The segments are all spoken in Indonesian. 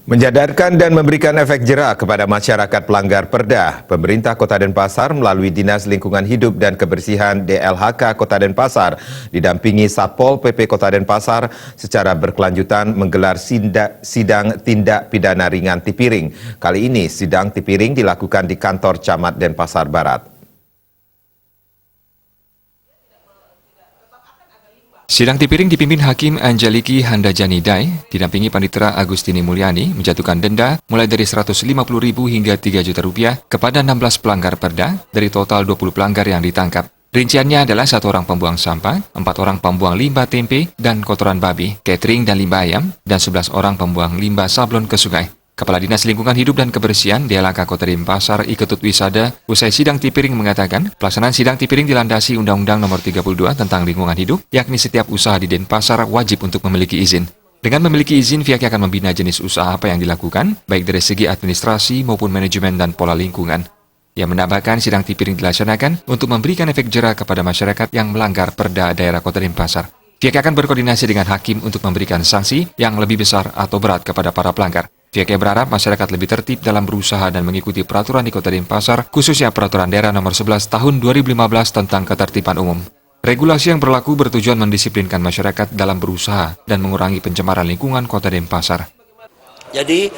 Menyadarkan dan memberikan efek jera kepada masyarakat pelanggar perda, pemerintah Kota Denpasar melalui Dinas Lingkungan Hidup dan Kebersihan DLHK Kota Denpasar didampingi Satpol PP Kota Denpasar secara berkelanjutan menggelar sidang tindak pidana ringan Tipiring. Kali ini sidang Tipiring dilakukan di kantor Camat Denpasar Barat. Sidang Tipiring dipimpin Hakim Angeliki Handajani Dai, didampingi Panitera Agustini Mulyani, menjatuhkan denda mulai dari Rp150.000 hingga Rp3 juta kepada 16 pelanggar perda dari total 20 pelanggar yang ditangkap. Rinciannya adalah 1 orang pembuang sampah, 4 orang pembuang limbah tempe dan kotoran babi, catering dan limbah ayam, dan 11 orang pembuang limbah sablon ke sungai. Kepala Dinas Lingkungan Hidup dan Kebersihan DLHK Kota Denpasar Iketut Wisada usai sidang Tipiring mengatakan pelaksanaan sidang Tipiring dilandasi Undang-Undang Nomor 32 tentang Lingkungan Hidup, yakni setiap usaha di Denpasar wajib untuk memiliki izin. Dengan memiliki izin, pihaknya akan membina jenis usaha apa yang dilakukan, baik dari segi administrasi maupun manajemen dan pola lingkungan. Ia menambahkan sidang Tipiring dilaksanakan untuk memberikan efek jera kepada masyarakat yang melanggar perda daerah Kota Denpasar. Pihaknya akan berkoordinasi dengan hakim untuk memberikan sanksi yang lebih besar atau berat kepada para pelanggar. Pihaknya berharap masyarakat lebih tertib dalam berusaha dan mengikuti peraturan di Kota Denpasar, khususnya Peraturan Daerah Nomor 11 Tahun 2015 tentang Ketertiban Umum. Regulasi yang berlaku bertujuan mendisiplinkan masyarakat dalam berusaha dan mengurangi pencemaran lingkungan Kota Denpasar. Jadi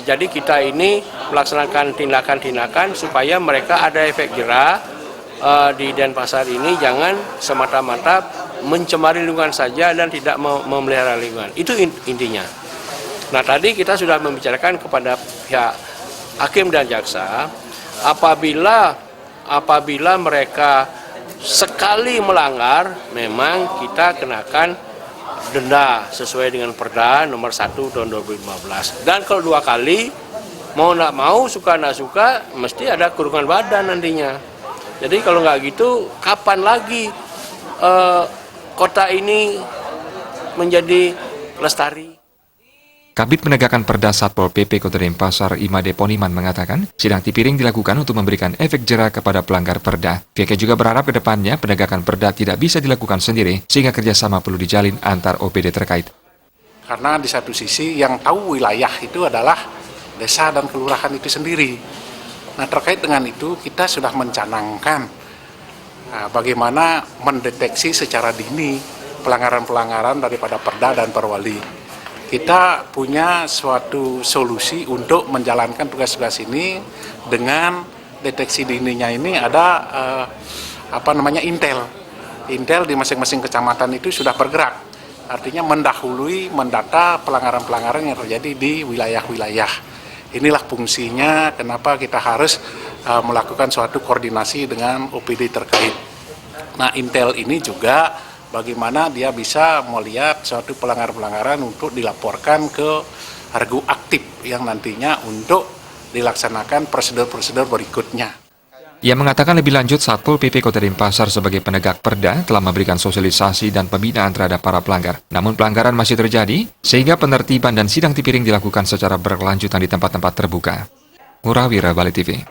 kita ini melaksanakan tindakan-tindakan supaya mereka ada efek jera di Denpasar ini, jangan semata-mata mencemari lingkungan saja dan tidak memelihara lingkungan. Itu intinya. Nah, tadi kita sudah membicarakan kepada pihak hakim dan jaksa, apabila mereka sekali melanggar, memang kita kenakan denda sesuai dengan Perda Nomor 1 Tahun 2015. Dan kalau 2 kali, mau nggak mau, suka nggak suka, mesti ada kurungan badan nantinya. Jadi kalau nggak gitu, kapan lagi kota ini menjadi lestari? Kabid Penegakan Perda Satpol PP Kota Denpasar Imade Poniman mengatakan, sidang Tipiring dilakukan untuk memberikan efek jera kepada pelanggar perda. Pihaknya juga berharap ke depannya penegakan perda tidak bisa dilakukan sendiri, sehingga kerjasama perlu dijalin antar OPD terkait. Karena di satu sisi yang tahu wilayah itu adalah desa dan kelurahan itu sendiri. Nah, terkait dengan itu kita sudah mencanangkan bagaimana mendeteksi secara dini pelanggaran-pelanggaran daripada perda dan perwali. Kita punya suatu solusi untuk menjalankan tugas-tugas ini dengan deteksi dininya. Ini ada intel. Intel di masing-masing kecamatan itu sudah bergerak. Artinya mendata pelanggaran-pelanggaran yang terjadi di wilayah-wilayah. Inilah fungsinya kenapa kita harus melakukan suatu koordinasi dengan OPD terkait. Nah, Intel ini juga bagaimana dia bisa melihat suatu pelanggaran-pelanggaran untuk dilaporkan ke regu aktif yang nantinya untuk dilaksanakan prosedur-prosedur berikutnya. Ia mengatakan lebih lanjut Satpol PP Kota Denpasar sebagai penegak perda telah memberikan sosialisasi dan pembinaan terhadap para pelanggar. Namun pelanggaran masih terjadi, sehingga penertiban dan sidang Tipiring dilakukan secara berkelanjutan di tempat-tempat terbuka. Murawira, Bali TV.